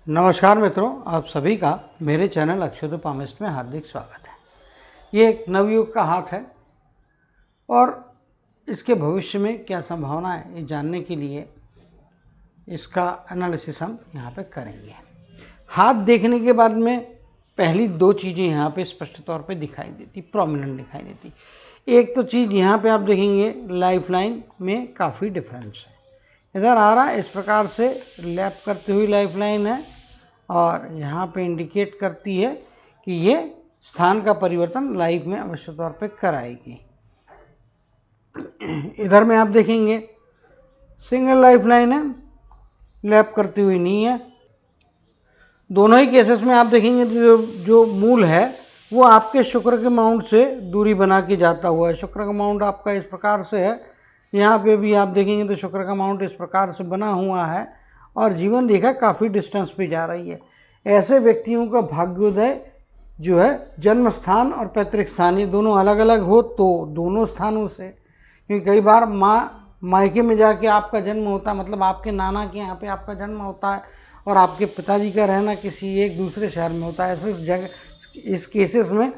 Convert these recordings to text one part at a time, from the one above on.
नमस्कार मित्रों, आप सभी का मेरे चैनल अक्षत पामिस्ट में हार्दिक स्वागत है। ये एक नवयुग का हाथ है और इसके भविष्य में क्या संभावना है ये जानने के लिए इसका एनालिसिस हम यहाँ पे करेंगे। हाथ देखने के बाद में पहली दो चीज़ें यहाँ पे स्पष्ट तौर पे दिखाई देती, प्रोमिनेंट दिखाई देती। एक तो चीज़ यहाँ पे आप देखेंगे लाइफ लाइन में काफ़ी डिफरेंस है। इधर आ रहा है इस प्रकार से लैप करती हुई लाइफ लाइन है और यहाँ पे इंडिकेट करती है कि ये स्थान का परिवर्तन लाइफ में अवश्य तौर पे कराएगी। इधर में आप देखेंगे सिंगल लाइफ लाइन है, लैप करती हुई नहीं है। दोनों ही केसेस में आप देखेंगे जो मूल है वो आपके शुक्र के माउंट से दूरी बना के जाता हुआ है। शुक्र का माउंट आपका इस प्रकार से है, यहाँ पे भी आप देखेंगे तो शुक्र का माउंट इस प्रकार से बना हुआ है और जीवन रेखा काफ़ी डिस्टेंस पे जा रही है। ऐसे व्यक्तियों का भाग्योदय जो है जन्म स्थान और पैतृक स्थान ये दोनों अलग अलग हो तो दोनों स्थानों से, क्योंकि कई बार मायके में जाके आपका जन्म होता है, मतलब आपके नाना के यहाँ पे आपका जन्म होता है और आपके पिताजी का रहना किसी एक दूसरे शहर में होता है। ऐसे इस केसेस में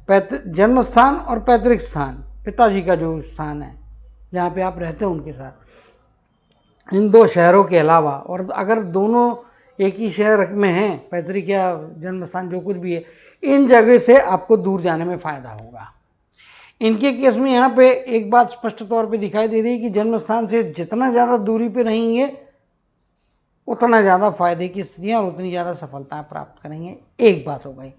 जन्म स्थान और पैतृक स्थान, पिताजी का जो स्थान है जहाँ पे आप रहते हैं उनके साथ, इन दो शहरों के अलावा, और अगर दोनों एक ही शहर में हैं, पैतृक या जन्म स्थान जो कुछ भी है, इन जगह से आपको दूर जाने में फ़ायदा होगा। इनके केस में यहाँ पे एक बात स्पष्ट तौर पे दिखाई दे रही है कि जन्म स्थान से जितना ज़्यादा दूरी पे रहेंगे उतना ज़्यादा फायदे की स्थितियाँ और उतनी ज़्यादा सफलता प्राप्त करेंगे। एक बात हो गई।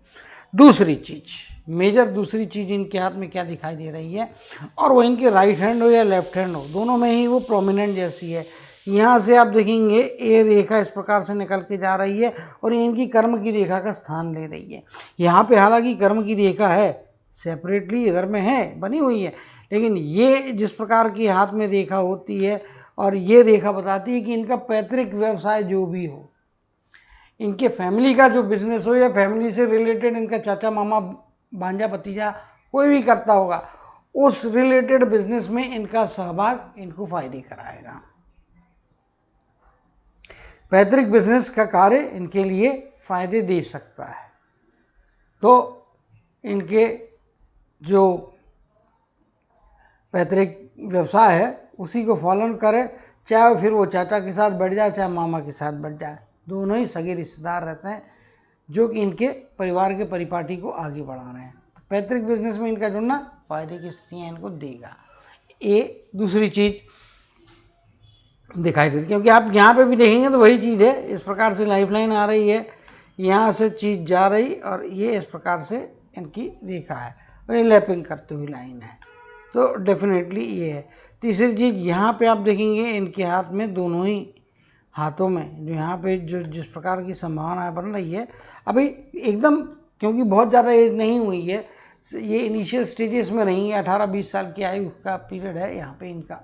दूसरी चीज़, मेजर दूसरी चीज़ इनके हाथ में क्या दिखाई दे रही है, और वो इनके राइट हैंड हो या लेफ्ट हैंड हो, दोनों में ही वो प्रोमिनेंट जैसी है। यहाँ से आप देखेंगे ए रेखा इस प्रकार से निकल के जा रही है और ये इनकी कर्म की रेखा का स्थान ले रही है। यहाँ पे हालांकि कर्म की रेखा है, सेपरेटली इधर में है, बनी हुई है, लेकिन ये जिस प्रकार की हाथ में रेखा होती है और ये रेखा बताती है कि इनका पैतृक व्यवसाय जो भी हो, इनके फैमिली का जो बिजनेस हो या फैमिली से रिलेटेड इनका चाचा मामा भांजा भतीजा कोई भी करता होगा, उस रिलेटेड बिजनेस में इनका सहभाग इनको फायदे कराएगा। पैतृक बिजनेस का कार्य इनके लिए फायदे दे सकता है। तो इनके जो पैतृक व्यवसाय है उसी को फॉलो करे, चाहे फिर वो चाचा के साथ बढ़ जाए चाहे मामा के साथ बढ़ जाए, दोनों ही सगे रिश्तेदार रहते हैं जो कि इनके परिवार के परिपाटी को आगे बढ़ा रहे हैं। तो पैतृक बिजनेस में इनका जुड़ना फायदे की स्थितियाँ इनको देगा। ये दूसरी चीज़ दिखाई दे रही, क्योंकि आप यहाँ पे भी देखेंगे तो वही चीज़ है। इस प्रकार से लाइफ लाइन आ रही है, यहाँ से चीज़ जा रही और ये इस प्रकार से इनकी रेखा है और ये लैपिंग करती हुई लाइन है, तो डेफिनेटली ये है। तीसरी चीज़ यहाँ पे आप देखेंगे इनके हाथ में, दोनों ही हाथों में जो यहाँ पे जो जिस प्रकार की संभावना बन रही है अभी एकदम, क्योंकि बहुत ज़्यादा एज नहीं हुई है, ये इनिशियल स्टेजेस में नहीं है, 18-20 साल की आयु का पीरियड है यहाँ पे इनका।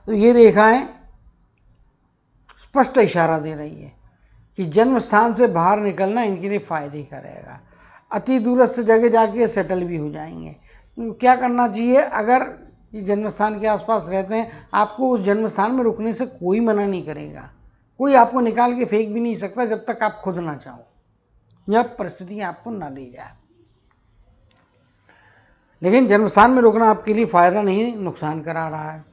तो ये रेखाएं स्पष्ट इशारा दे रही है कि जन्म स्थान से बाहर निकलना इनके लिए फायदे का रहेगा। अति दूरस्थ जगह जाके सेटल भी हो जाएंगे। क्या करना चाहिए, अगर ये जन्म स्थान के आसपास रहते हैं, आपको उस जन्म स्थान में रुकने से कोई मना नहीं करेगा, कोई आपको निकाल के फेंक भी नहीं सकता जब तक आप खुद ना चाहो या परिस्थितियां आपको ना ले जाए। लेकिन जन्म स्थान में रुकना आपके लिए फायदा नहीं, नुकसान करा रहा है।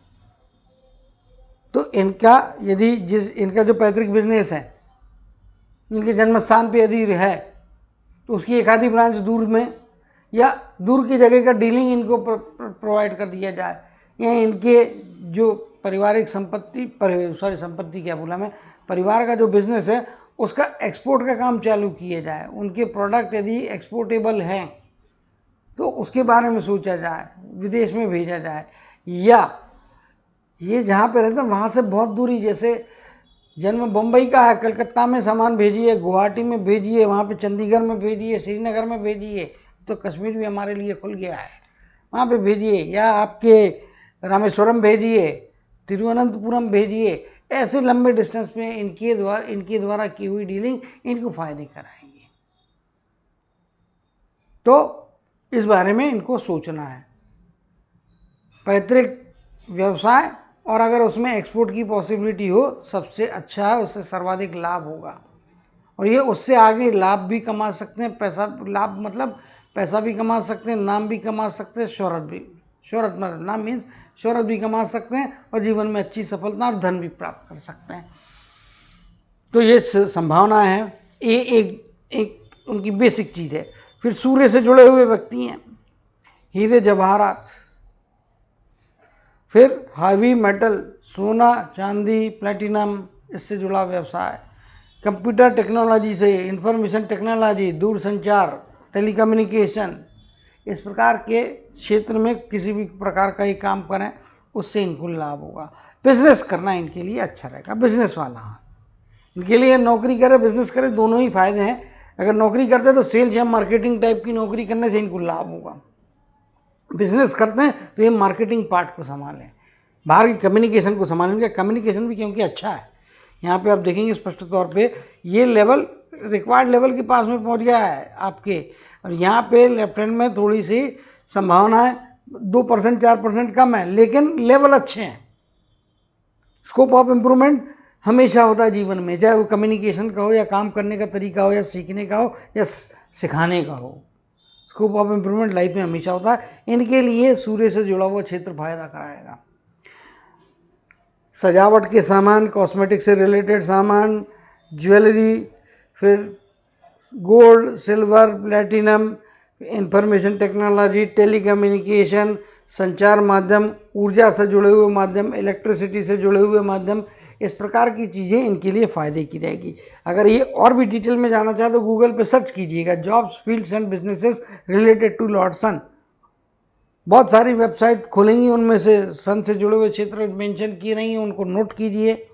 तो इनका यदि इनका जो पैतृक बिजनेस है इनके जन्म स्थान पे यदि है तो उसकी एक आधी ब्रांच दूर में या दूर की जगह का डीलिंग इनको प्रोवाइड कर दिया जाए, या इनके जो पारिवारिक संपत्ति क्या बोला मैं, परिवार का जो बिजनेस है उसका एक्सपोर्ट का काम चालू किया जाए। उनके प्रोडक्ट यदि एक्सपोर्टेबल हैं तो उसके बारे में सोचा जाए, विदेश में भेजा जाए, या ये जहाँ पे रहते हैं वहाँ से बहुत दूरी, जैसे जन्म बम्बई का है, कलकत्ता में सामान भेजिए, गुवाहाटी में भेजिए, वहाँ पे चंडीगढ़ में भेजिए, श्रीनगर में भेजिए, तो कश्मीर भी हमारे लिए खुल गया है, वहाँ पे भेजिए, या आपके रामेश्वरम भेजिए, तिरुवनंतपुरम भेजिए। ऐसे लंबे डिस्टेंस में इनके द्वारा की हुई डीलिंग इनको फायदे कराएंगे। तो इस बारे में इनको सोचना है। पैतृक व्यवसाय और अगर उसमें एक्सपोर्ट की पॉसिबिलिटी हो सबसे अच्छा है, उससे सर्वाधिक लाभ होगा। और ये उससे आगे लाभ भी कमा सकते हैं, पैसा लाभ मतलब पैसा भी कमा सकते हैं, नाम भी कमा सकते हैं, शोहरत मतलब नाम मीन्स शोहरत भी कमा सकते हैं और जीवन में अच्छी सफलता और धन भी प्राप्त कर सकते हैं। तो ये संभावना है, ये एक उनकी बेसिक चीज है। फिर सूर्य से जुड़े हुए व्यक्ति हैं, हीरे जवाहरात, फिर हैवी मेटल, सोना चांदी प्लेटिनम, इससे जुड़ा व्यवसाय, कंप्यूटर टेक्नोलॉजी से, इंफॉर्मेशन टेक्नोलॉजी, दूर संचार, टेलीकम्युनिकेशन, इस प्रकार के क्षेत्र में किसी भी प्रकार का ये काम करें उससे इनको लाभ होगा। बिजनेस करना इनके लिए अच्छा रहेगा, बिजनेस वाला इनके लिए नौकरी करे बिजनेस करे दोनों ही फायदे हैं। अगर नौकरी करते हैं तो सेल्स या मार्केटिंग टाइप की नौकरी करने से इनको लाभ होगा। बिजनेस करते हैं तो ये मार्केटिंग पार्ट को संभालें, बाहर की कम्युनिकेशन को संभालें। कम्युनिकेशन भी क्योंकि अच्छा है, यहाँ पे आप देखेंगे स्पष्ट तौर पे ये लेवल रिक्वायर्ड लेवल के पास में पहुंच गया है आपके। और यहाँ पे लेफ्ट हैंड में थोड़ी सी संभावना है, 2% 4% कम है, लेकिन लेवल अच्छे हैं। स्कोप ऑफ इम्प्रूवमेंट हमेशा होता है जीवन में, चाहे वो कम्युनिकेशन का हो या काम करने का तरीका हो या सीखने का हो या सिखाने का हो। स्कोप ऑफ इम्प्रूवमेंट लाइफ में हमेशा होता है। इनके लिए सूर्य से जुड़ा हुआ क्षेत्र फायदा कराएगा। सजावट के सामान, कॉस्मेटिक से रिलेटेड सामान, ज्वेलरी, फिर gold silver platinum, information technology, telecommunication, संचार माध्यम, ऊर्जा से जुड़े हुए माध्यम, इलेक्ट्रिसिटी से जुड़े हुए माध्यम, इस प्रकार की चीज़ें इनके लिए फ़ायदे की रहेगी। अगर ये और भी डिटेल में जाना चाहे तो गूगल पे सर्च कीजिएगा, jobs fields and businesses related to lord sun. बहुत सारी वेबसाइट खुलेंगी, उनमें से सन से जुड़े हुए क्षेत्र मेंशन किए नहीं हैं, उनको नोट कीजिए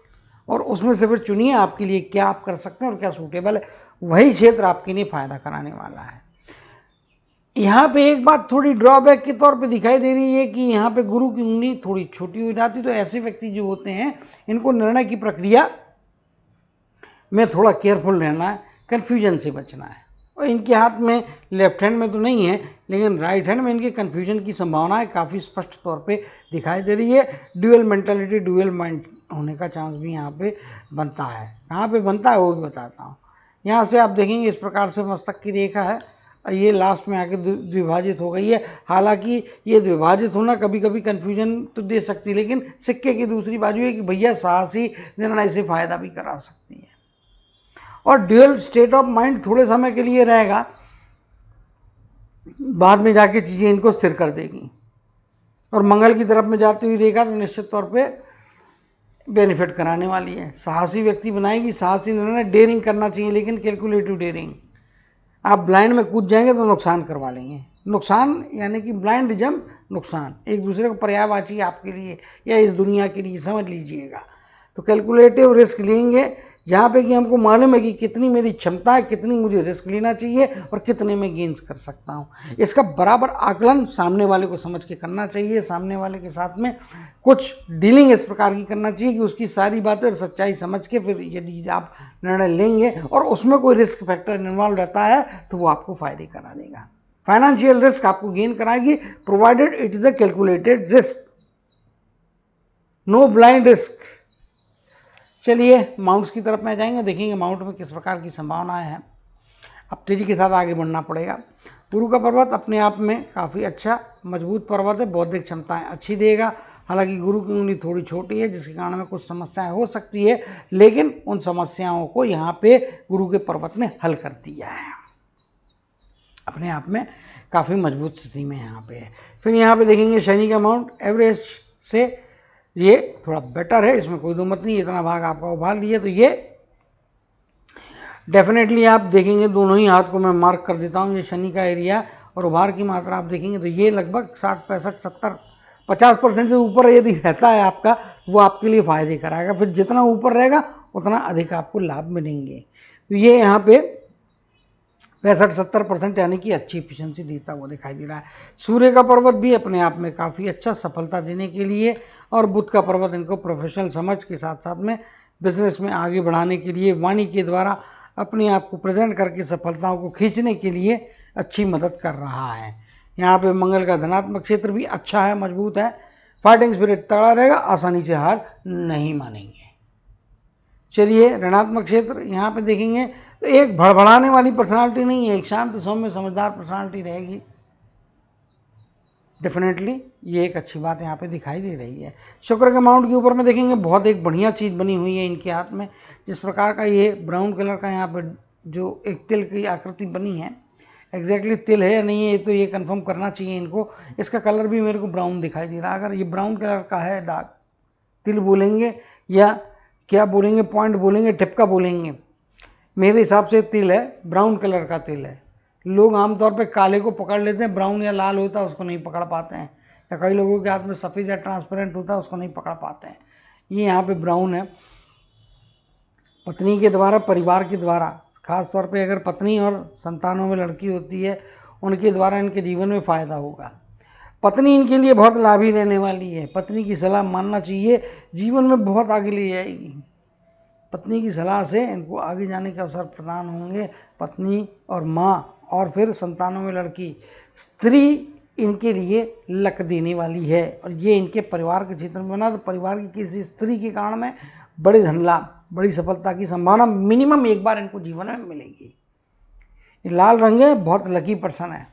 और उसमें से फिर चुनिए आपके लिए क्या आप कर सकते हैं और क्या सूटेबल है, वही क्षेत्र आपके लिए फायदा कराने वाला है। यहाँ पे एक बात थोड़ी ड्रॉबैक के तौर पे दिखाई दे रही है कि यहाँ पे गुरु की उंगली थोड़ी छोटी हो जाती, तो ऐसे व्यक्ति जो होते हैं इनको निर्णय की प्रक्रिया में थोड़ा केयरफुल रहना है, कन्फ्यूजन से बचना है। और इनके हाथ में लेफ्ट हैंड में तो नहीं है, लेकिन राइट हैंड में इनके कन्फ्यूजन की संभावनाएं काफ़ी स्पष्ट तौर पे दिखाई दे रही है। ड्यूअल मेंटालिटी, ड्यूअल माइंड होने का चांस भी यहाँ पे बनता है। कहाँ पे बनता है वो भी बताता हूँ। यहाँ से आप देखेंगे इस प्रकार से मस्तक की रेखा है, ये लास्ट में आके द्विभाजित हो गई है। हालांकि ये द्विभाजित होना कभी कभी कन्फ्यूजन तो दे सकती है, लेकिन सिक्के की दूसरी बाजू है कि भैया साहसी निर्णय से फायदा भी करा सकती है। और ड्यूअल स्टेट ऑफ माइंड थोड़े समय के लिए रहेगा, बाद में जाके चीजें इनको स्थिर कर देगी। और मंगल की तरफ में जाती हुई रेखा तो निश्चित तौर पे बेनिफिट कराने वाली है, साहसी व्यक्ति बनाएगी। साहसी निर्णय डेयरिंग करना चाहिए, लेकिन कैलकुलेटिव डेयरिंग। आप ब्लाइंड में कूद जाएंगे तो नुकसान करवा लेंगे। नुकसान यानी कि ब्लाइंडिज्म, नुकसान एक दूसरे को पर्यायवाची आपके लिए या इस दुनिया के लिए, समझ लीजिएगा। तो कैलकुलेटिव रिस्क लेंगे, जहाँ पे कि हमको मालूम है कि कितनी मेरी क्षमता है, कितनी मुझे रिस्क लेना चाहिए और कितने में गेन्स कर सकता हूँ। इसका बराबर आकलन सामने वाले को समझ के करना चाहिए। सामने वाले के साथ में कुछ डीलिंग इस प्रकार की करना चाहिए कि उसकी सारी बातें और सच्चाई समझ के फिर यदि आप निर्णय लेंगे और उसमें कोई रिस्क फैक्टर इन्वॉल्व रहता है तो वो आपको फायदे करा देगा। फाइनेंशियल रिस्क आपको गेन कराएगी, provided it is a calculated risk, no blind risk. चलिए माउंट्स की तरफ में जाएंगे, देखेंगे माउंट में किस प्रकार की संभावनाएं हैं। अब तेजी के साथ आगे बढ़ना पड़ेगा। गुरु का पर्वत अपने आप में काफ़ी अच्छा मजबूत पर्वत है, बौद्धिक क्षमताएं अच्छी देगा। हालांकि गुरु की उंगली थोड़ी छोटी है, जिसके कारण में कुछ समस्याएं हो सकती है, लेकिन उन समस्याओं को यहाँ पे गुरु के पर्वत ने हल कर दिया है, अपने आप में काफ़ी मजबूत स्थिति में यहाँ पे है। फिर यहाँ पे देखेंगे शनि का माउंट एवरेज से ये थोड़ा बेटर है, इसमें कोई दो मत नहीं। इतना भाग आपका उभार लिए तो ये डेफिनेटली आप देखेंगे, दोनों ही हाथ को मैं मार्क कर देता हूँ, ये शनि का एरिया और उभार की मात्रा आप देखेंगे तो ये लगभग 60 65 70 50% से ऊपर यदि रहता है आपका, वो आपके लिए फायदे कराएगा। फिर जितना ऊपर रहेगा उतना अधिक आपको लाभ मिलेंगे। तो ये यहाँ पे 65-70% यानी कि अच्छी एफिशिएंसी देता हुआ दिखाई दे रहा है। सूर्य का पर्वत भी अपने आप में काफ़ी अच्छा सफलता देने के लिए, और बुध का पर्वत इनको प्रोफेशनल समझ के साथ साथ में बिजनेस में आगे बढ़ाने के लिए, वाणी के द्वारा अपने आप को प्रेजेंट करके सफलताओं को खींचने के लिए अच्छी मदद कर रहा है। यहाँ पे मंगल का धनात्मक क्षेत्र भी अच्छा है, मजबूत है। फाइटिंग स्पिरिट तगड़ा रहेगा, आसानी से हार नहीं मानेंगे। चलिए ऋणात्मक क्षेत्र यहाँ पे देखेंगे तो एक भड़बड़ाने वाली पर्सनालिटी नहीं है, एक शांत सौम्य समझदार पर्सनालिटी रहेगी। डेफिनेटली ये एक अच्छी बात यहाँ पे दिखाई दे रही है। शुक्र के माउंट के ऊपर में देखेंगे बहुत एक बढ़िया चीज़ बनी हुई है इनके हाथ में, जिस प्रकार का ये ब्राउन कलर का यहाँ पे जो एक तिल की आकृति बनी है, एग्जैक्टली तिल है या नहीं है ये तो ये कंफर्म करना चाहिए इनको। इसका कलर भी मेरे को ब्राउन दिखाई दे रहा है। अगर ये ब्राउन कलर का है, डार्क तिल बोलेंगे या क्या बोलेंगे, पॉइंट बोलेंगे, टिपका बोलेंगे, मेरे हिसाब से तिल है, ब्राउन कलर का तिल है। लोग आमतौर पे काले को पकड़ लेते हैं, ब्राउन या लाल होता है उसको नहीं पकड़ पाते हैं, या कई लोगों के हाथ में सफ़ेद या ट्रांसपेरेंट होता है उसको नहीं पकड़ पाते हैं। ये यहाँ पे ब्राउन है। पत्नी के द्वारा, परिवार के द्वारा, खास तौर पे अगर पत्नी और संतानों में लड़की होती है उनके द्वारा इनके जीवन में फ़ायदा होगा। पत्नी इनके लिए बहुत लाभी रहने वाली है। पत्नी की सलाह मानना चाहिए, जीवन में बहुत आगे ले जाएगी। पत्नी की सलाह से इनको आगे जाने के अवसर प्रदान होंगे। पत्नी और माँ और फिर संतानों में लड़की, स्त्री इनके लिए लक देने वाली है। और ये इनके परिवार के क्षेत्र में बना तो परिवार की किसी स्त्री के कारण में बड़े धन लाभ, बड़ी सफलता की संभावना मिनिमम एक बार इनको जीवन में मिलेगी। ये लाल रंग है, बहुत लकी पर्सन है।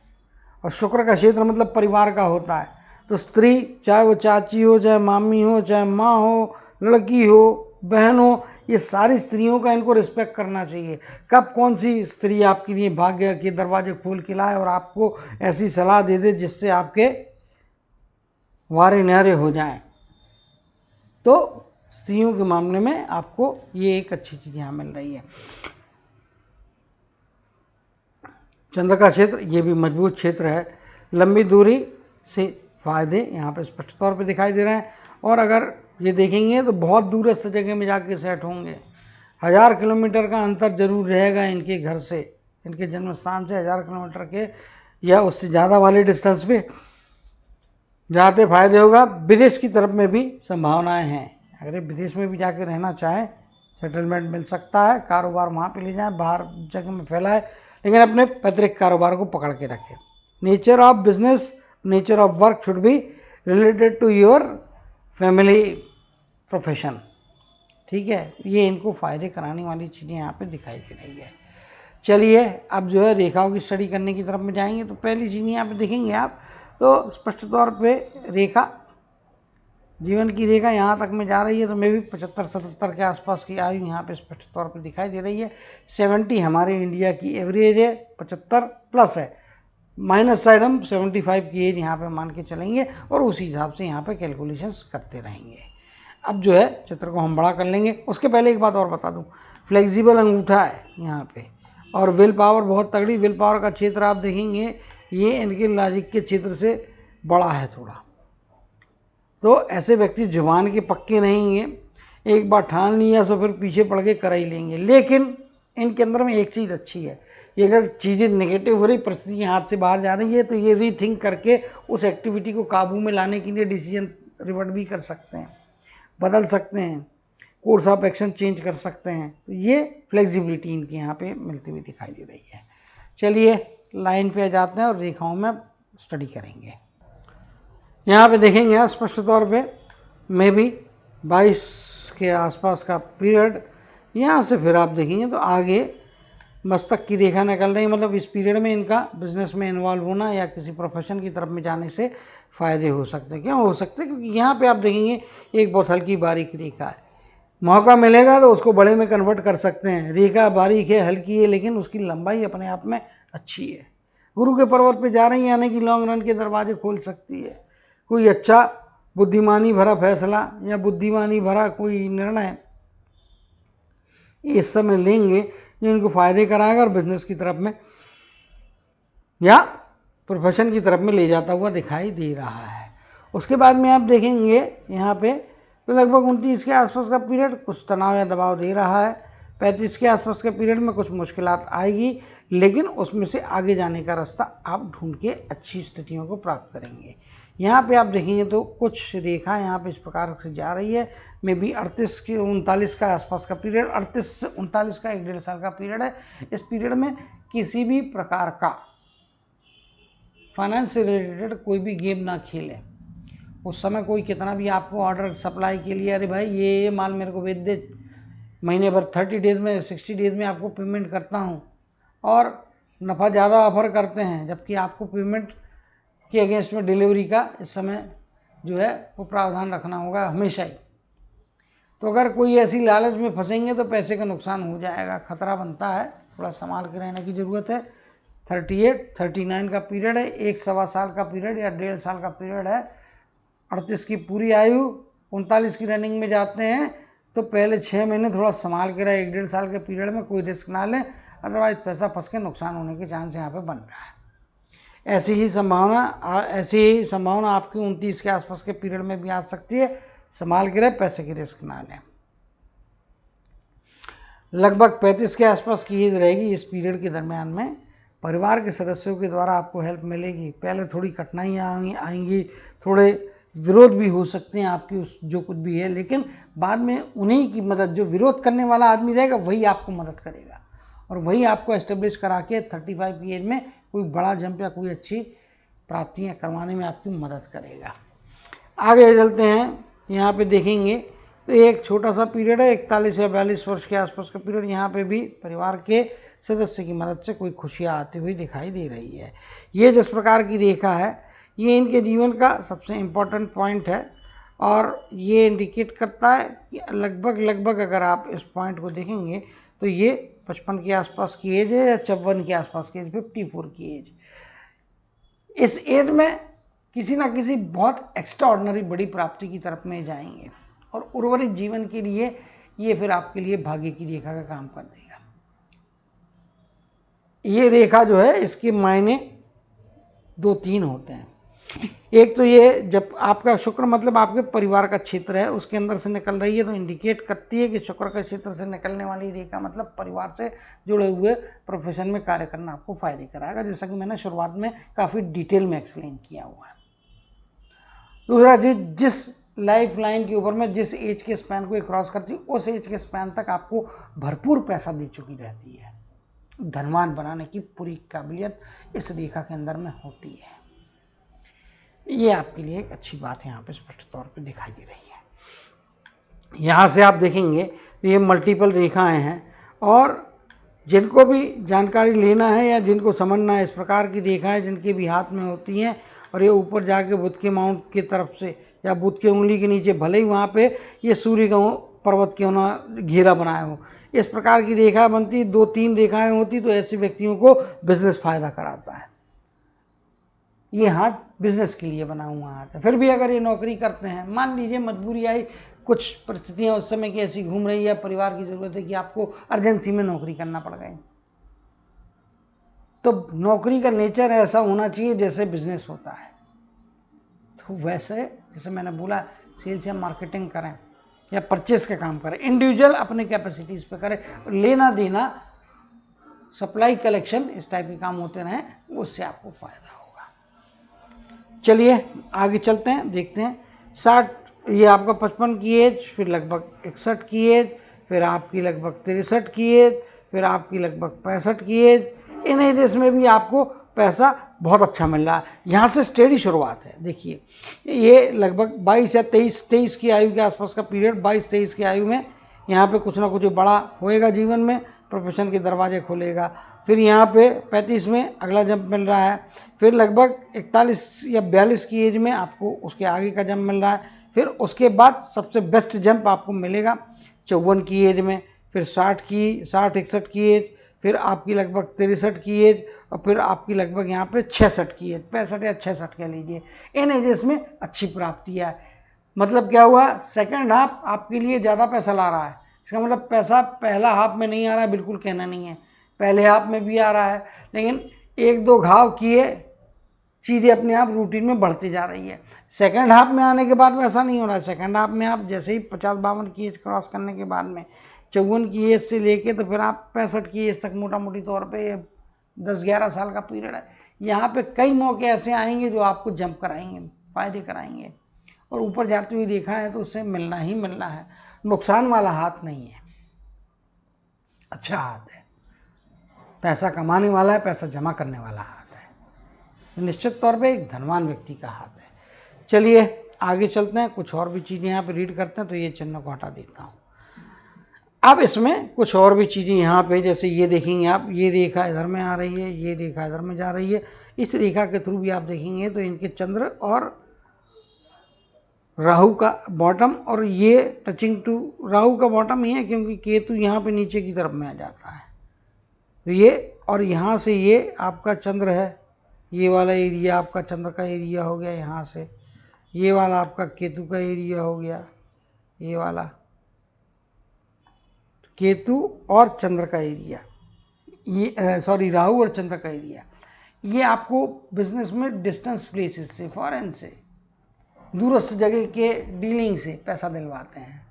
और शुक्र का क्षेत्र मतलब परिवार का होता है, तो स्त्री चाहे वो चाची हो, चाहे मामी हो, चाहे माँ हो, लड़की हो, बहन हो, ये सारी स्त्रियों का इनको रिस्पेक्ट करना चाहिए। कब कौन सी स्त्री आपके लिए भाग्य के दरवाजे खोल के लाए और आपको ऐसी सलाह दे दे जिससे आपके वारे न्यारे हो जाएं, तो स्त्रियों के मामले में आपको ये एक अच्छी चीज़ यहाँ मिल रही है। चंद्र का क्षेत्र ये भी मजबूत क्षेत्र है। लंबी दूरी से फायदे यहाँ पे स्पष्ट तौर पे दिखाई दे रहे हैं। और अगर ये देखेंगे तो बहुत दूरस्थ जगह में जाके सेट होंगे। 1000 किलोमीटर का अंतर जरूर रहेगा इनके घर से, इनके जन्म स्थान से 1000 किलोमीटर के या उससे ज़्यादा वाले डिस्टेंस पे जाते फायदे होगा। विदेश की तरफ में भी संभावनाएं हैं। अगर विदेश में भी जाके रहना चाहें, सेटलमेंट मिल सकता है, कारोबार वहाँ पे ले जाएं, बाहर जगह में फैलाए, लेकिन अपने पैतृक कारोबार को पकड़ के रखें। Nature of business, nature of work should be related to your family profession. ठीक है, ये इनको फ़ायदे कराने वाली चीज़ें यहाँ पे दिखाई दे रही है। चलिए अब जो है रेखाओं की स्टडी करने की तरफ में जाएंगे। तो पहली चीज़ यहाँ पे देखेंगे आप तो स्पष्ट तौर पे रेखा, जीवन की रेखा यहाँ तक में जा रही है, तो मे भी 75-77 के आसपास की आयु यहाँ पे स्पष्ट तौर पे दिखाई दे रही है। 70 हमारे इंडिया की एवरेज है, 75 प्लस है, माइनस साइड हम 75 की एज यहाँ पे मान के चलेंगे और उसी हिसाब से यहाँ पे कैलकुलेशंस करते रहेंगे। अब जो है चित्र को हम बड़ा कर लेंगे। उसके पहले एक बात और बता दूँ, फ्लेक्सिबल अंगूठा है यहाँ पे और विल पावर बहुत तगड़ी। विल पावर का क्षेत्र आप देखेंगे ये इनके लॉजिक के क्षेत्र से बड़ा है थोड़ा। तो ऐसे व्यक्ति जुबान के पक्के रहेंगे, एक बार ठान लिया तो फिर पीछे पड़ के कर ही लेंगे। लेकिन इनके अंदर में एक चीज़ अच्छी है, ये अगर चीज़ें नेगेटिव हो रही, परिस्थिति हाथ से बाहर जा रही है, तो ये रीथिंक करके उस एक्टिविटी को काबू में लाने के लिए डिसीजन रिवर्ट भी कर सकते हैं, बदल सकते हैं, कोर्स ऑफ एक्शन चेंज कर सकते हैं। तो ये फ्लेक्सिबिलिटी इनकी यहाँ पे मिलती हुई दिखाई दे रही है। चलिए लाइन पे जाते हैं और रेखाओं में स्टडी करेंगे। यहाँ पे देखेंगे आप स्पष्ट तौर पे मे भी 22 के आसपास का पीरियड, यहाँ से फिर आप देखेंगे तो आगे मस्तक की रेखा निकल रही है। मतलब इस पीरियड में इनका बिजनेस में इन्वॉल्व होना या किसी प्रोफेशन की तरफ में जाने से फ़ायदे हो सकते हैं। क्यों हो सकते हैं? क्योंकि यहाँ पे आप देखेंगे एक बहुत हल्की बारीक रेखा है, मौका मिलेगा तो उसको बड़े में कन्वर्ट कर सकते हैं। रेखा बारीक है, हल्की है, लेकिन उसकी लंबाई अपने आप में अच्छी है। गुरु के पर्वत पे जा रही है यानी कि लॉन्ग रन के दरवाजे खोल सकती है। कोई अच्छा बुद्धिमानी भरा फैसला या बुद्धिमानी भरा कोई निर्णय इस समय लेंगे जो इनको फायदे कराएगा और बिजनेस की तरफ में या प्रोफेशन की तरफ में ले जाता हुआ दिखाई दे रहा है। उसके बाद में आप देखेंगे यहाँ पे तो लगभग 29 के आसपास का पीरियड कुछ तनाव या दबाव दे रहा है। 35 के आसपास के पीरियड में कुछ मुश्किलात आएगी, लेकिन उसमें से आगे जाने का रास्ता आप ढूंढ के अच्छी स्थितियों को प्राप्त करेंगे। यहाँ पे आप देखेंगे तो कुछ रेखा यहाँ पे इस प्रकार से जा रही है। मे बी 38 के 39 का आसपास का पीरियड, 38 से 39 का 1-1.5 साल का पीरियड है। इस पीरियड में किसी भी प्रकार का फाइनेंस से रिलेटेड कोई भी गेम ना खेलें, उस समय कोई कितना भी आपको ऑर्डर सप्लाई के लिए, अरे भाई ये माल मेरे को भेज दे, महीने भर 30 डेज में 60 डेज में आपको पेमेंट करता हूँ, और नफ़ा ज़्यादा ऑफर करते हैं, जबकि आपको पेमेंट के अगेंस्ट में डिलीवरी का इस समय जो है वो प्रावधान रखना होगा हमेशा ही। तो अगर कोई ऐसी लालच में फंसेंगे तो पैसे का नुकसान हो जाएगा, खतरा बनता है, थोड़ा संभाल के रहने की ज़रूरत है। 38, 39 का पीरियड है, 1-1.25 साल का पीरियड या 1.5 साल का पीरियड है। 38 की पूरी आयु, 39 की रनिंग में जाते हैं, तो पहले 6 महीने थोड़ा संभाल के रहे, 1-1.5 साल के पीरियड में कोई रिस्क ना लें, अदरवाइज पैसा फंस के नुकसान होने के चांस यहाँ पे बन रहा है। ऐसी ही संभावना आपकी 29 के आसपास के पीरियड में भी आ सकती है, संभाल के रहे, पैसे की रिस्क ना लें। लगभग 35 के आसपास की एज रहेगी इस पीरियड के दरमियान में, परिवार के सदस्यों के द्वारा आपको हेल्प मिलेगी। पहले थोड़ी कठिनाइयाँ आएंगी, थोड़े विरोध भी हो सकते हैं आपकी उस जो कुछ भी है, लेकिन बाद में उन्हीं की मदद, जो विरोध करने वाला आदमी रहेगा वही आपको मदद करेगा, और वही आपको एस्टेब्लिश करा के 35 की एज में कोई बड़ा जंप या कोई अच्छी प्राप्तियाँ करवाने में आपकी मदद करेगा। आगे चलते हैं, यहाँ पे देखेंगे तो एक छोटा सा पीरियड है, 41 या 42 वर्ष के आसपास का पीरियड। यहाँ पे भी परिवार के सदस्य की मदद से कोई खुशियाँ आती हुई दिखाई दे रही है। ये जिस प्रकार की रेखा है, ये इनके जीवन का सबसे इम्पोर्टेंट पॉइंट है, और ये इंडिकेट करता है कि लगभग अगर आप इस पॉइंट को देखेंगे तो ये 55 के आसपास की एज है, या 54 के आसपास की एज, 54 की एज। इस एज में किसी ना किसी बहुत एक्स्ट्रा ऑर्डिनरी बड़ी प्राप्ति की तरफ में जाएंगे, और उर्वरित जीवन के लिए ये फिर आपके लिए भाग्य की रेखा का काम कर देगा। ये रेखा जो है, इसके मायने 2-3 होते हैं। एक तो ये, जब आपका शुक्र मतलब आपके परिवार का क्षेत्र है उसके अंदर से निकल रही है, तो इंडिकेट करती है कि शुक्र का क्षेत्र से निकलने वाली रेखा मतलब परिवार से जुड़े हुए प्रोफेशन में कार्य करना आपको फायदे कराएगा, जैसा कि मैंने शुरुआत में काफ़ी डिटेल में एक्सप्लेन किया हुआ है। दूसरा चीज, जिस लाइफ लाइन के ऊपर में जिस एज के स्पैन को क्रॉस करती है, उस एज के स्पैन तक आपको भरपूर पैसा दे चुकी रहती है। धनवान बनाने की पूरी काबिलियत इस रेखा के अंदर में होती है। ये आपके लिए एक अच्छी बात है, यहाँ पे स्पष्ट तौर पे दिखाई दे रही है। यहाँ से आप देखेंगे तो ये मल्टीपल रेखाएं हैं, और जिनको भी जानकारी लेना है या जिनको समझना है, इस प्रकार की रेखाएं जिनके भी हाथ में होती हैं, और ये ऊपर जाके बुध के माउंट की तरफ से या बुध के उंगली के नीचे, भले ही वहाँ पे ये सूर्य का पर्वत क्यों ना घेरा बनाया हो, इस प्रकार की रेखा बनती, 2-3 रेखाएं होती, तो ऐसे व्यक्तियों को बिजनेस फायदा कराता है। ये हाथ बिजनेस के लिए बना हुआ हाथ है। फिर भी अगर ये नौकरी करते हैं, मान लीजिए मजबूरी आई, कुछ परिस्थितियां उस समय की ऐसी घूम रही है, परिवार की जरूरत है कि आपको अर्जेंसी में नौकरी करना पड़ गई, तो नौकरी का नेचर ऐसा होना चाहिए जैसे बिजनेस होता है। तो वैसे जैसे मैंने बोला, सेल्स या मार्केटिंग करें या परचेस का काम करें, इंडिविजुअल अपने कैपेसिटीज पे करें, लेना देना, सप्लाई कलेक्शन, इस टाइप के काम होते रहें, उससे आपको फायदा होगा। चलिए आगे चलते हैं, देखते हैं। 60, ये आपका 55 की एज, फिर लगभग 61 की एज, फिर आपकी लगभग 63 की एज, फिर आपकी लगभग 65 की एज। इन एजेस में भी आपको पैसा बहुत अच्छा मिल रहा है। यहाँ से स्टेडी शुरुआत है। देखिए, ये लगभग 22 या 23 की आयु के आसपास का पीरियड, 22-23 की आयु में यहाँ पे कुछ ना कुछ बड़ा होएगा जीवन में, प्रोफेशन के दरवाजे खोलेगा। फिर यहाँ पे 35 में अगला जंप मिल रहा है, फिर लगभग 41 या 42 की एज में आपको उसके आगे का जंप मिल रहा है, फिर उसके बाद सबसे बेस्ट जंप आपको मिलेगा 54 की एज में, फिर 60-61 की एज, फिर आपकी लगभग 63 की एज, और फिर आपकी लगभग यहाँ पे 66 की एज, 65 या 66 कह लीजिए। इन एजेस में अच्छी प्राप्ति है। मतलब क्या हुआ, सेकंड हाफ आपके लिए ज़्यादा पैसा ला रहा है। इसका मतलब पैसा पहला हाफ में नहीं आ रहा है, बिल्कुल कहना नहीं है, पहले हाफ में भी आ रहा है, लेकिन 1-2 घाव किए चीज़ें अपने आप रूटीन में बढ़ती जा रही है। सेकंड हाफ में आने के बाद में ऐसा नहीं हो रहा है। सेकंड हाफ में आप जैसे ही 50-52 की एज क्रॉस करने के बाद में 54 की एज से लेके तो फिर आप 65 की एज तक मोटा मोटी तौर पे 10-11 साल का पीरियड है। यहाँ पे कई मौके ऐसे आएंगे जो आपको जंप कराएंगे, फायदे कराएंगे, और ऊपर जाते हुए देखा है तो उससे मिलना ही मिलना है। नुकसान वाला हाथ नहीं है, अच्छा हाथ है, पैसा कमाने वाला है, पैसा जमा करने वाला हाथ है, निश्चित तौर पे एक धनवान व्यक्ति का हाथ है। चलिए आगे चलते हैं, कुछ और भी चीज़ें यहाँ पे रीड करते हैं। तो ये चिन्ह को हटा देता हूँ। अब इसमें कुछ और भी चीज़ें यहाँ पे, जैसे ये देखेंगे आप, ये रेखा इधर में आ रही है, ये रेखा इधर में जा रही है। इस रेखा के थ्रू भी आप देखेंगे तो इनके चंद्र और राहु का बॉटम, और ये टचिंग टू राहु का बॉटम ही है क्योंकि केतु यहाँ पे नीचे की तरफ में आ जाता है। तो ये, और यहाँ से ये आपका चंद्र है, ये वाला एरिया आपका चंद्र का एरिया हो गया। यहाँ से ये वाला आपका केतु का एरिया हो गया, ये वाला केतु और चंद्र का एरिया, ये सॉरी राहु और चंद्र का एरिया। ये आपको बिजनेस में डिस्टेंस प्लेसेस से, फॉरेन से, दूरस्थ जगह के डीलिंग से पैसा दिलवाते हैं,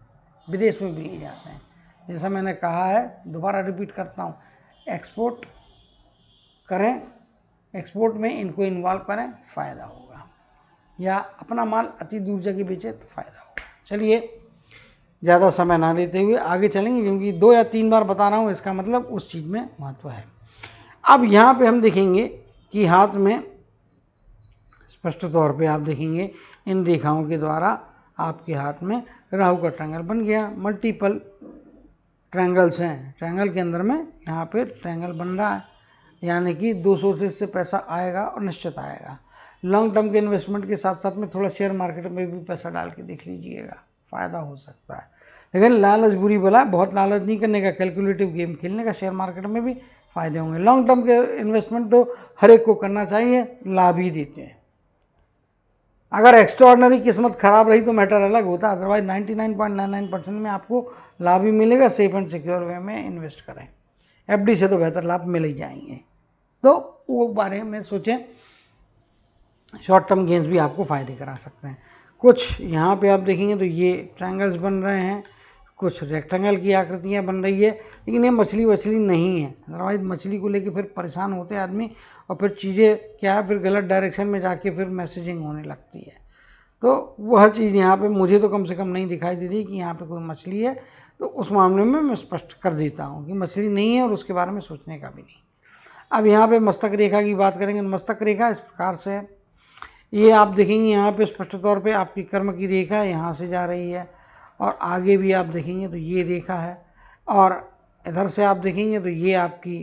विदेश में भी ले जाते हैं। जैसा मैंने कहा है, दोबारा रिपीट करता हूँ, एक्सपोर्ट करें, एक्सपोर्ट में इनको इन्वॉल्व करें, फ़ायदा होगा, या अपना माल अति दूर जगह बेचे तो फ़ायदा होगा। चलिए ज़्यादा समय ना लेते हुए आगे चलेंगे, क्योंकि 2 या 3 बार बता रहा हूँ, इसका मतलब उस चीज़ में महत्व है। अब यहाँ पे हम देखेंगे कि हाथ में स्पष्ट तौर पे आप देखेंगे इन रेखाओं के द्वारा आपके हाथ में राहु का ट्रायंगल बन गया। मल्टीपल ट्रायंगल्स हैं, ट्रायंगल के अंदर में यहाँ पे ट्रायंगल बन रहा है, यानी कि 2 सोर्सेज से पैसा आएगा और निश्चित आएगा। लॉन्ग टर्म के इन्वेस्टमेंट के साथ साथ में थोड़ा शेयर मार्केट में भी पैसा डाल के देख लीजिएगा, फ़ायदा हो सकता है। लेकिन लालच बुरी बला, बहुत लालच नहीं करने का, कैलकुलेटिव गेम खेलने का, शेयर मार्केट में भी फ़ायदे होंगे। लॉन्ग टर्म के इन्वेस्टमेंट तो हर एक को करना चाहिए, लाभ ही देते हैं। अगर एक्स्ट्राऑर्डिनरी किस्मत खराब रही तो मैटर अलग होता, अदरवाइज 99.99% में आपको लाभ ही मिलेगा। सेफ एंड सिक्योर वे में इन्वेस्ट करें, एफडी से तो बेहतर लाभ मिल ही जाएंगे। तो वो बारे में सोचें, शॉर्ट टर्म गेंस भी आपको फ़ायदे करा सकते हैं। कुछ यहाँ पे आप देखेंगे तो ये ट्रायंगल्स बन रहे हैं, कुछ रेक्टेंगल की आकृतियाँ बन रही है, लेकिन ये मछली वछली नहीं है। अदरवाइज मछली को लेके फिर परेशान होते हैं आदमी, और फिर चीज़ें क्या है, फिर गलत डायरेक्शन में जाके फिर मैसेजिंग होने लगती है। तो वह चीज़ यहाँ पे मुझे तो कम से कम नहीं दिखाई दे रही कि यहाँ पे कोई मछली है। तो उस मामले में मैं स्पष्ट कर देता हूँ कि मछली नहीं है, और उसके बारे में सोचने का भी नहीं। अब यहाँ पे मस्तक रेखा की बात करेंगे। मस्तक रेखा इस प्रकार से है, ये आप देखेंगे यहाँ पे स्पष्ट तौर पे आपकी कर्म की रेखा यहाँ से जा रही है, और आगे भी आप देखेंगे तो ये रेखा है, और इधर से आप देखेंगे तो ये आपकी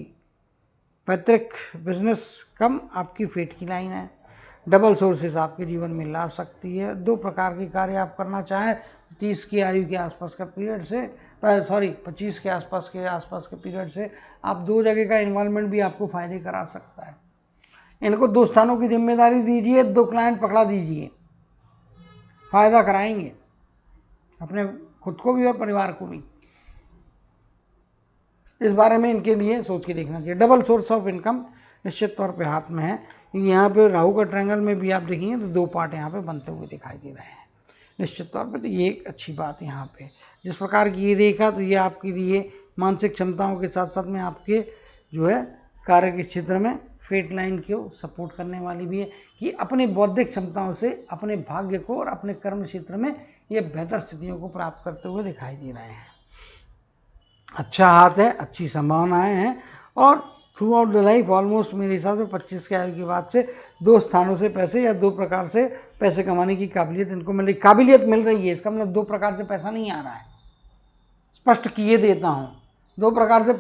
पैतृक बिजनेस कम आपकी फेट की लाइन है। डबल सोर्सेस आपके जीवन में ला सकती है। 2 प्रकार के कार्य आप करना चाहें, 30 की आयु के आसपास का पीरियड से, 25 के आसपास के पीरियड से आप 2 जगह का इन्वॉल्वमेंट भी आपको फ़ायदे करा सकता है। इनको 2 स्थानों की जिम्मेदारी दीजिए, 2 क्लाइंट पकड़ा दीजिए, फ़ायदा कराएंगे अपने खुद को भी और परिवार को भी। इस बारे में इनके लिए सोच के देखना चाहिए। डबल सोर्स ऑफ इनकम निश्चित तौर पे हाथ में है, क्योंकि यहाँ पे राहु का ट्रायंगल में भी आप देखेंगे तो 2 पार्ट यहाँ पे बनते हुए दिखाई दे रहे हैं निश्चित तौर पे। तो ये एक अच्छी बात है यहाँ पे, जिस प्रकार की ये रेखा, तो ये आपके लिए मानसिक क्षमताओं के साथ साथ में आपके जो है कार्य के क्षेत्र में फेट लाइन को सपोर्ट करने वाली भी है, कि अपनी बौद्धिक क्षमताओं से अपने भाग्य को और अपने कर्म क्षेत्र में ये बेहतर स्थितियों को प्राप्त करते हुए दिखाई दे रहे हैं। अच्छा हाथ है, अच्छी संभावनाएं हैं, और through out the life almost मेरे हिसाब से 25 के आयु के बाद से 2 स्थानों से पैसे या 2 प्रकार से पैसे कमाने की काबिलियत इनको मिल रही है। इसका मतलब 2 प्रकार से पैसा नहीं आ रहा है, स्पष्ट किए देता हूँ। 2 प्रकार से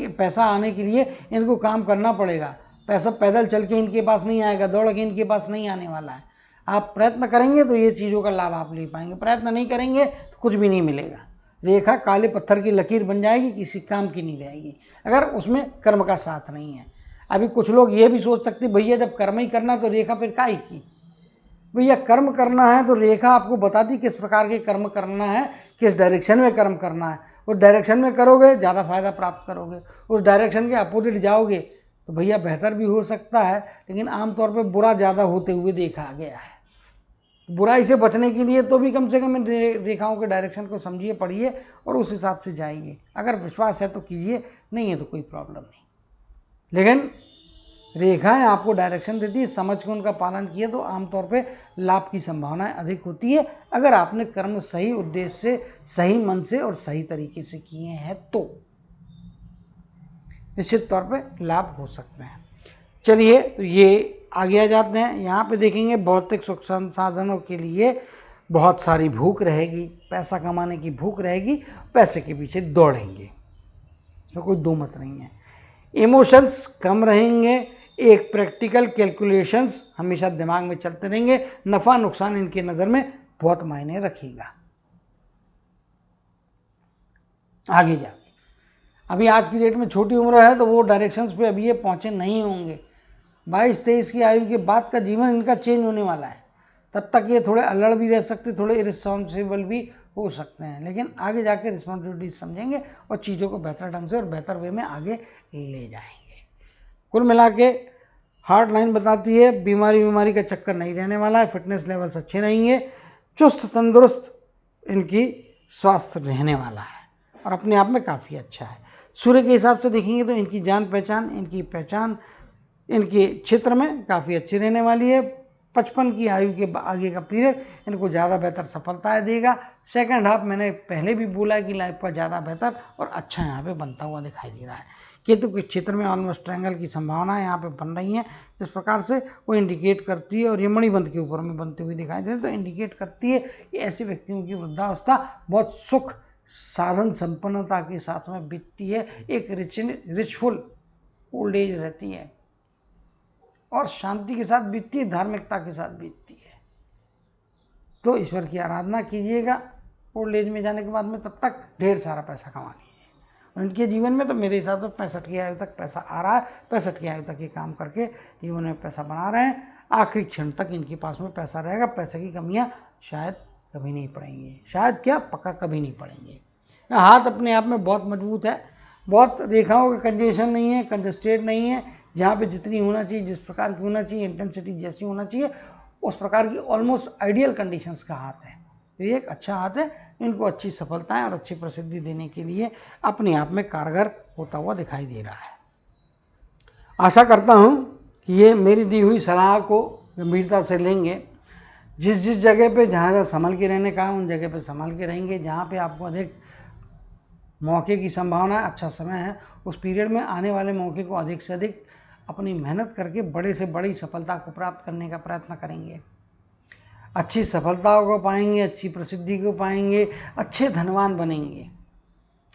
पैसा आने के लिए इनको काम करना पड़ेगा। पैसा पैदल चल के इनके पास नहीं आएगा, दौड़ के इनके पास नहीं आने वाला है। आप प्रयत्न करेंगे तो ये चीज़ों का लाभ आप ले पाएंगे, प्रयत्न नहीं करेंगे तो कुछ भी नहीं मिलेगा। रेखा काले पत्थर की लकीर बन जाएगी, किसी काम की नहीं रहेगी अगर उसमें कर्म का साथ नहीं है। अभी कुछ लोग ये भी सोच सकते, भैया जब कर्म ही करना तो रेखा फिर काहे की? भैया कर्म करना है तो रेखा आपको बताती किस प्रकार के कर्म करना है, किस डायरेक्शन में कर्म करना है। उस डायरेक्शन में करोगे ज़्यादा फायदा प्राप्त करोगे, उस डायरेक्शन के अपोजिट जाओगे तो भैया बेहतर भी हो सकता है, लेकिन आमतौर पर बुरा ज़्यादा होते हुए देखा गया है। बुराई से बचने के लिए तो भी कम से कम इन रेखाओं के डायरेक्शन को समझिए, पढ़िए और उस हिसाब से जाइए। अगर विश्वास है तो कीजिए, नहीं है तो कोई प्रॉब्लम नहीं। लेकिन रेखाएं आपको डायरेक्शन देती है, समझ के उनका पालन किए तो आमतौर पे लाभ की संभावनाएं अधिक होती है, अगर आपने कर्म सही उद्देश्य से, सही मन से और सही तरीके से किए हैं तो निश्चित तौर पे लाभ हो सकते हैं। चलिए तो ये आगे आ जाते हैं। यहाँ पे देखेंगे भौतिक सुख संसाधनों के लिए बहुत सारी भूख रहेगी, पैसा कमाने की भूख रहेगी, पैसे के पीछे दौड़ेंगे, इसमें कोई दो मत नहीं है। इमोशंस कम रहेंगे, एक प्रैक्टिकल कैलकुलेशंस हमेशा दिमाग में चलते रहेंगे, नफा नुकसान इनकी नज़र में बहुत मायने रखेगा आगे जाके। अभी आज की डेट में छोटी उम्र है तो वो डायरेक्शंस पे अभी ये पहुंचे नहीं होंगे। 22-23 की आयु के बाद का जीवन इनका चेंज होने वाला है। तब तक ये थोड़े अल्लड़ भी रह सकते, थोड़े इरिस्पॉन्सिबल भी हो सकते हैं, लेकिन आगे जाके रिस्पॉन्सिबिलिटी समझेंगे और चीज़ों को बेहतर ढंग से और बेहतर वे में आगे ले जाएंगे। कुल मिला के हार्ट लाइन बताती है बीमारी का चक्कर नहीं रहने वाला है, फिटनेस लेवल्स अच्छे रहेंगे, चुस्त तंदुरुस्त इनकी स्वास्थ्य रहने वाला है और अपने आप में काफ़ी अच्छा है। सूर्य के हिसाब से देखेंगे तो इनकी जान पहचान, इनकी पहचान इनके क्षेत्र में काफ़ी अच्छी रहने वाली है। 55 की आयु के आगे का पीरियड इनको ज़्यादा बेहतर सफलताएं देगा। सेकंड हाफ मैंने पहले भी बोला कि लाइफ का ज़्यादा बेहतर और अच्छा यहाँ पे बनता हुआ दिखाई दे रहा है। केतु के क्षेत्र में ऑलमोस्ट ट्रायंगल की संभावनाएं यहाँ पे बन रही हैं, जिस प्रकार से वो इंडिकेट करती है, और ये मणिबंध के ऊपर में बनती हुई दिखाई दे रही है, तो इंडिकेट करती है कि ऐसे व्यक्तियों की वृद्धावस्था बहुत सुख साधन संपन्नता के साथ में बीतती है, एक रिचफुल ओल्ड एज रहती है और शांति के साथ बीतती है, धार्मिकता के साथ बीतती है। तो ईश्वर की आराधना कीजिएगा ओल्ड एज में जाने के बाद में, तब तक ढेर सारा पैसा कमानी है। उनके जीवन में तो मेरे हिसाब से 65 की आयु तक पैसा आ रहा है, 65 की आयु तक ये काम करके जीवन में पैसा बना रहे हैं, आखिरी क्षण तक इनके पास में पैसा रहेगा। पैसे की कमियां शायद कभी नहीं पड़ेंगी, शायद क्या पक्का कभी नहीं पड़ेंगे। हाथ अपने आप में बहुत मजबूत है, बहुत रेखाओं का कंजेशन नहीं है, कंजस्टेड नहीं है, जहाँ पे जितनी होना चाहिए, जिस प्रकार की होना चाहिए, इंटेंसिटी जैसी होना चाहिए, उस प्रकार की ऑलमोस्ट आइडियल कंडीशंस का हाथ है। तो ये एक अच्छा हाथ है, इनको अच्छी सफलताएं और अच्छी प्रसिद्धि देने के लिए अपने आप में कारगर होता हुआ दिखाई दे रहा है। आशा करता हूँ कि ये मेरी दी हुई सलाह को गंभीरता से लेंगे। जिस जगह पे जहाँ संभल के रहने का, उन जगह पे संभल के रहेंगे। जहाँ पे आपको अधिक मौके की संभावना, अच्छा समय है, उस पीरियड में आने वाले मौके को अधिक से अधिक अपनी मेहनत करके बड़े से बड़ी सफलता को प्राप्त करने का प्रयत्न करेंगे। अच्छी सफलताओं को पाएंगे, अच्छी प्रसिद्धि को पाएंगे, अच्छे धनवान बनेंगे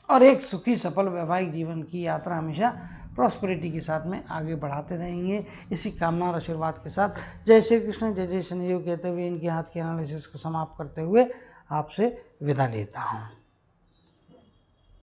और एक सुखी सफल वैवाहिक जीवन की यात्रा हमेशा प्रॉस्पेरिटी के साथ में आगे बढ़ाते रहेंगे। इसी कामना और आशीर्वाद के साथ जय श्री कृष्ण, जय जय शनिदेव कहते हुए इनके हाथ के एनालिसिस को समाप्त करते हुए आपसे विदा लेता हूँ।